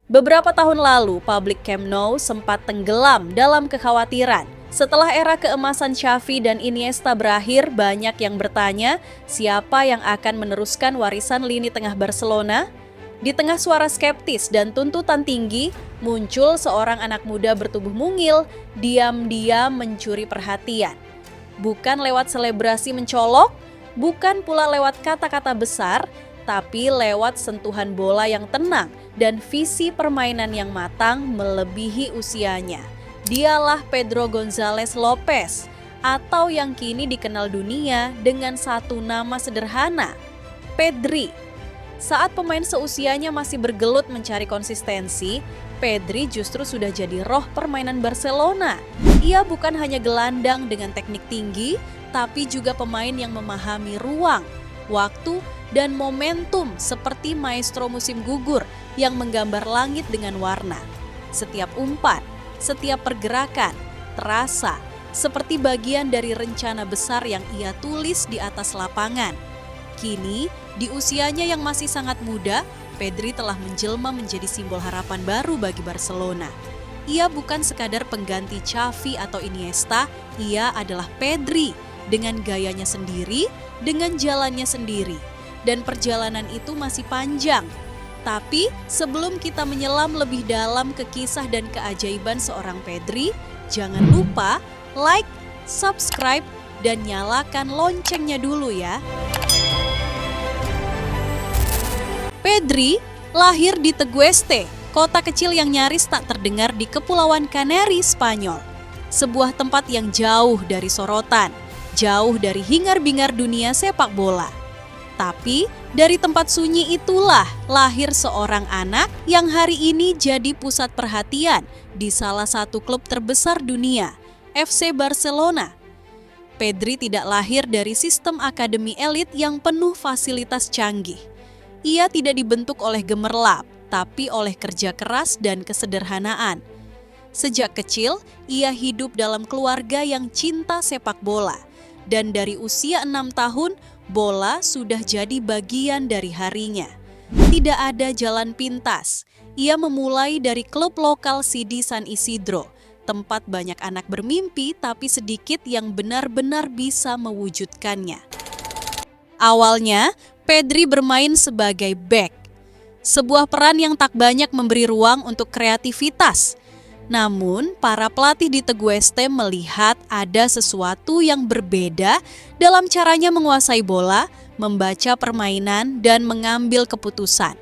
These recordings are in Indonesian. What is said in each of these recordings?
Beberapa tahun lalu, publik Camp Nou sempat tenggelam dalam kekhawatiran. Setelah era keemasan Xavi dan Iniesta berakhir, banyak yang bertanya siapa yang akan meneruskan warisan lini tengah Barcelona. Di tengah suara skeptis dan tuntutan tinggi, muncul seorang anak muda bertubuh mungil, diam-diam mencuri perhatian. Bukan lewat selebrasi mencolok, bukan pula lewat kata-kata besar, tapi lewat sentuhan bola yang tenang dan visi permainan yang matang melebihi usianya. Dialah Pedro González Lopez, atau yang kini dikenal dunia dengan satu nama sederhana, Pedri. Saat pemain seusianya masih bergelut mencari konsistensi, Pedri justru sudah jadi roh permainan Barcelona. Ia bukan hanya gelandang dengan teknik tinggi, tapi juga pemain yang memahami ruang, waktu, dan momentum seperti maestro musim gugur yang menggambar langit dengan warna. Setiap umpan, setiap pergerakan, terasa seperti bagian dari rencana besar yang ia tulis di atas lapangan. Kini, di usianya yang masih sangat muda, Pedri telah menjelma menjadi simbol harapan baru bagi Barcelona. Ia bukan sekadar pengganti Xavi atau Iniesta, ia adalah Pedri dengan gayanya sendiri, dengan jalannya sendiri. Dan perjalanan itu masih panjang. Tapi sebelum kita menyelam lebih dalam ke kisah dan keajaiban seorang Pedri, jangan lupa like, subscribe, dan nyalakan loncengnya dulu ya. Pedri lahir di Tegueste, kota kecil yang nyaris tak terdengar di Kepulauan Kanari, Spanyol. Sebuah tempat yang jauh dari sorotan, jauh dari hingar-bingar dunia sepak bola. Tapi dari tempat sunyi itulah lahir seorang anak yang hari ini jadi pusat perhatian di salah satu klub terbesar dunia, FC Barcelona. Pedri tidak lahir dari sistem akademi elit yang penuh fasilitas canggih. Ia tidak dibentuk oleh gemerlap, tapi oleh kerja keras dan kesederhanaan. Sejak kecil, ia hidup dalam keluarga yang cinta sepak bola. Dan dari usia 6 tahun, bola sudah jadi bagian dari harinya. Tidak ada jalan pintas. Ia memulai dari klub lokal CD San Isidro, tempat banyak anak bermimpi tapi sedikit yang benar-benar bisa mewujudkannya. Awalnya, Pedri bermain sebagai bek, sebuah peran yang tak banyak memberi ruang untuk kreativitas. Namun, para pelatih di Tegueste melihat ada sesuatu yang berbeda dalam caranya menguasai bola, membaca permainan, dan mengambil keputusan.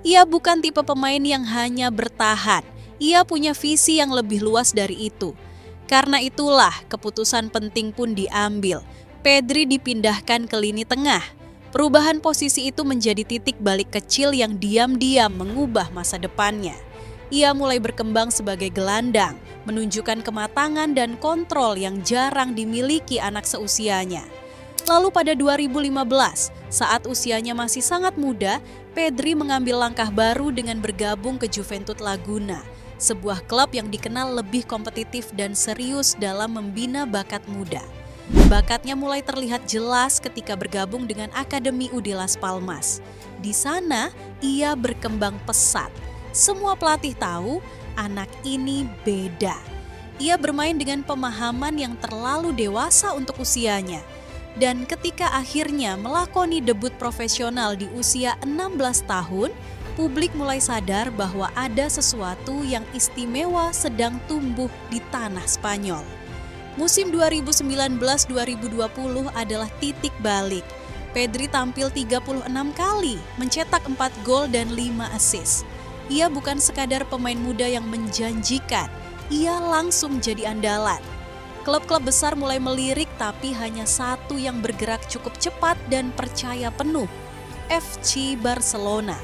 Ia bukan tipe pemain yang hanya bertahan, ia punya visi yang lebih luas dari itu. Karena itulah keputusan penting pun diambil. Pedri dipindahkan ke lini tengah. Perubahan posisi itu menjadi titik balik kecil yang diam-diam mengubah masa depannya. Ia mulai berkembang sebagai gelandang, menunjukkan kematangan dan kontrol yang jarang dimiliki anak seusianya. Lalu pada 2015, saat usianya masih sangat muda, Pedri mengambil langkah baru dengan bergabung ke Juventud Laguna, sebuah klub yang dikenal lebih kompetitif dan serius dalam membina bakat muda. Bakatnya mulai terlihat jelas ketika bergabung dengan Akademi UD Las Palmas. Di sana, ia berkembang pesat. Semua pelatih tahu anak ini beda. Ia bermain dengan pemahaman yang terlalu dewasa untuk usianya. Dan ketika akhirnya melakoni debut profesional di usia 16 tahun, publik mulai sadar bahwa ada sesuatu yang istimewa sedang tumbuh di tanah Spanyol. Musim 2019-2020 adalah titik balik. Pedri tampil 36 kali, mencetak 4 gol dan 5 assist. Ia bukan sekadar pemain muda yang menjanjikan, ia langsung jadi andalan. Klub-klub besar mulai melirik tapi hanya satu yang bergerak cukup cepat dan percaya penuh, FC Barcelona.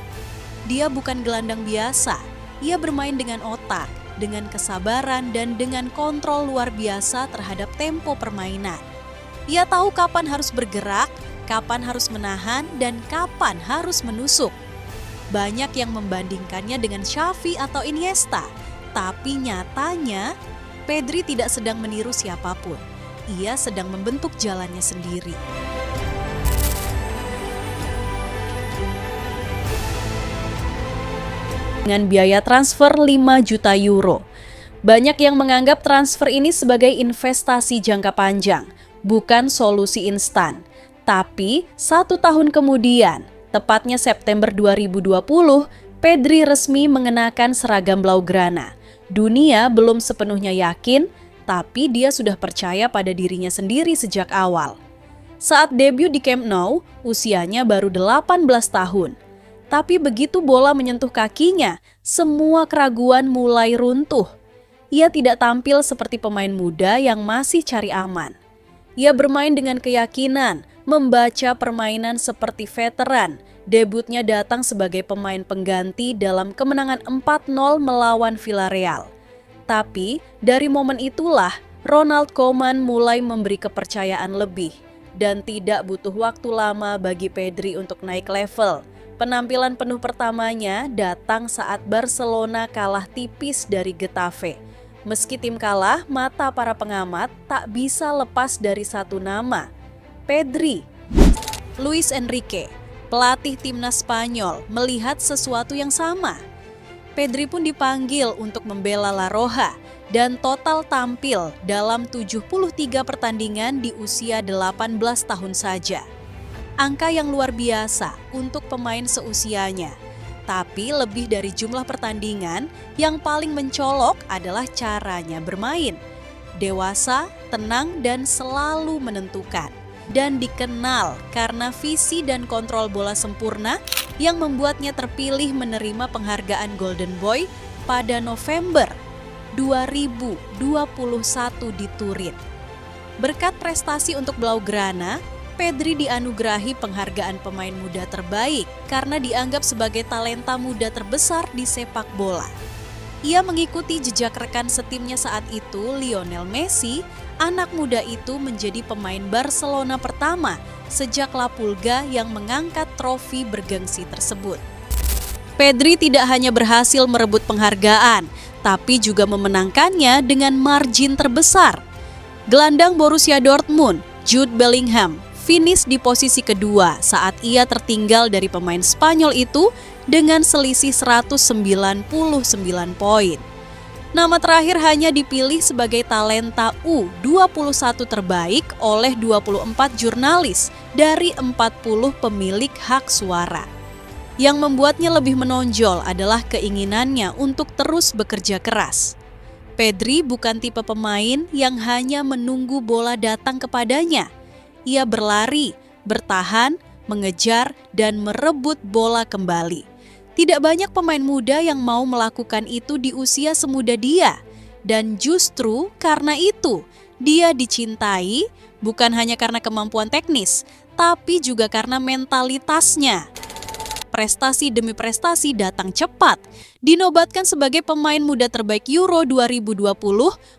Dia bukan gelandang biasa, ia bermain dengan otak, dengan kesabaran dan dengan kontrol luar biasa terhadap tempo permainan. Ia tahu kapan harus bergerak, kapan harus menahan, dan kapan harus menusuk. Banyak yang membandingkannya dengan Xavi atau Iniesta, tapi nyatanya Pedri tidak sedang meniru siapapun. Ia sedang membentuk jalannya sendiri. dengan biaya transfer 5 juta euro. Banyak yang menganggap transfer ini sebagai investasi jangka panjang, bukan solusi instan. Tapi 1 tahun kemudian, tepatnya September 2020, Pedri resmi mengenakan seragam Blaugrana. Dunia belum sepenuhnya yakin, tapi dia sudah percaya pada dirinya sendiri sejak awal. Saat debut di Camp Nou, usianya baru 18 tahun. Tapi begitu bola menyentuh kakinya, semua keraguan mulai runtuh. Ia tidak tampil seperti pemain muda yang masih cari aman. Ia bermain dengan keyakinan, membaca permainan seperti veteran. Debutnya datang sebagai pemain pengganti dalam kemenangan 4-0 melawan Villarreal. Tapi dari momen itulah Ronald Koeman mulai memberi kepercayaan lebih. Dan tidak butuh waktu lama bagi Pedri untuk naik level. Penampilan penuh pertamanya datang saat Barcelona kalah tipis dari Getafe. Meski tim kalah, mata para pengamat tak bisa lepas dari satu nama, Pedri. Luis Enrique, pelatih timnas Spanyol, melihat sesuatu yang sama. Pedri pun dipanggil untuk membela La Roja dan total tampil dalam 73 pertandingan di usia 18 tahun saja. Angka yang luar biasa untuk pemain seusianya. Tapi lebih dari jumlah pertandingan, yang paling mencolok adalah caranya bermain. Dewasa, tenang, dan selalu menentukan. Dan dikenal karena visi dan kontrol bola sempurna yang membuatnya terpilih menerima penghargaan Golden Boy pada November 2021 di Turin. Berkat prestasi untuk Blaugrana, Pedri dianugerahi penghargaan pemain muda terbaik karena dianggap sebagai talenta muda terbesar di sepak bola. Ia mengikuti jejak rekan setimnya saat itu, Lionel Messi. Anak muda itu menjadi pemain Barcelona pertama sejak La Pulga yang mengangkat trofi bergengsi tersebut. Pedri tidak hanya berhasil merebut penghargaan, tapi juga memenangkannya dengan margin terbesar. Gelandang Borussia Dortmund, Jude Bellingham, finish di posisi kedua saat ia tertinggal dari pemain Spanyol itu dengan selisih 199 poin. Nama terakhir hanya dipilih sebagai talenta U21 terbaik oleh 24 jurnalis dari 40 pemilik hak suara. Yang membuatnya lebih menonjol adalah keinginannya untuk terus bekerja keras. Pedri bukan tipe pemain yang hanya menunggu bola datang kepadanya. Ia berlari, bertahan, mengejar, dan merebut bola kembali. Tidak banyak pemain muda yang mau melakukan itu di usia semuda dia. Dan justru karena itu, dia dicintai bukan hanya karena kemampuan teknis, tapi juga karena mentalitasnya. Prestasi demi prestasi datang cepat. Dinobatkan sebagai pemain muda terbaik Euro 2020,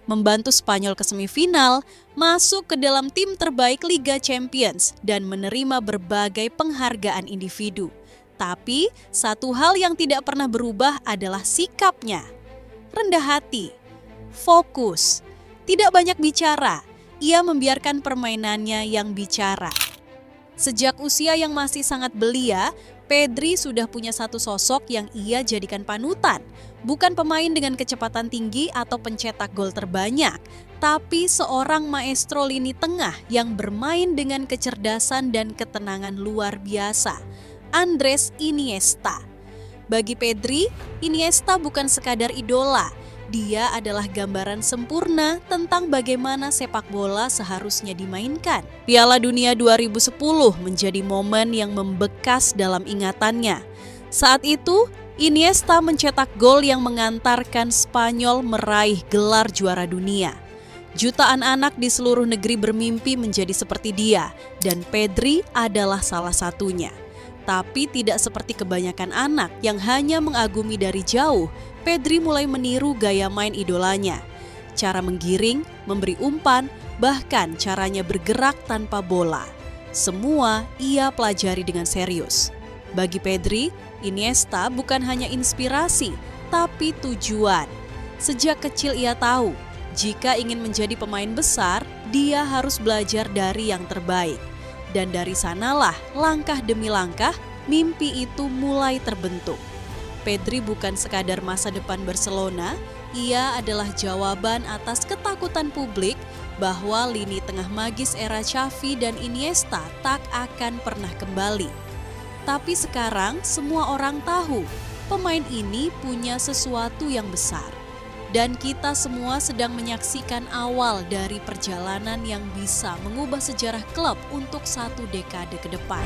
membantu Spanyol ke semifinal, masuk ke dalam tim terbaik Liga Champions, dan menerima berbagai penghargaan individu. Tapi, satu hal yang tidak pernah berubah adalah sikapnya. Rendah hati, fokus, tidak banyak bicara. Ia membiarkan permainannya yang bicara. Sejak usia yang masih sangat belia, Pedri sudah punya satu sosok yang ia jadikan panutan. Bukan pemain dengan kecepatan tinggi atau pencetak gol terbanyak, tapi seorang maestro lini tengah yang bermain dengan kecerdasan dan ketenangan luar biasa. Andres Iniesta. Bagi Pedri, Iniesta bukan sekadar idola. Dia adalah gambaran sempurna tentang bagaimana sepak bola seharusnya dimainkan. Piala Dunia 2010 menjadi momen yang membekas dalam ingatannya. Saat itu, Iniesta mencetak gol yang mengantarkan Spanyol meraih gelar juara dunia. Jutaan anak di seluruh negeri bermimpi menjadi seperti dia, dan Pedri adalah salah satunya. Tapi tidak seperti kebanyakan anak yang hanya mengagumi dari jauh, Pedri mulai meniru gaya main idolanya. Cara menggiring, memberi umpan, bahkan caranya bergerak tanpa bola. Semua ia pelajari dengan serius. Bagi Pedri, Iniesta bukan hanya inspirasi, tapi tujuan. Sejak kecil ia tahu, jika ingin menjadi pemain besar, dia harus belajar dari yang terbaik. Dan dari sanalah langkah demi langkah mimpi itu mulai terbentuk. Pedri bukan sekadar masa depan Barcelona, ia adalah jawaban atas ketakutan publik bahwa lini tengah magis era Xavi dan Iniesta tak akan pernah kembali. Tapi sekarang semua orang tahu pemain ini punya sesuatu yang besar. Dan kita semua sedang menyaksikan awal dari perjalanan yang bisa mengubah sejarah klub untuk 1 dekade ke depan.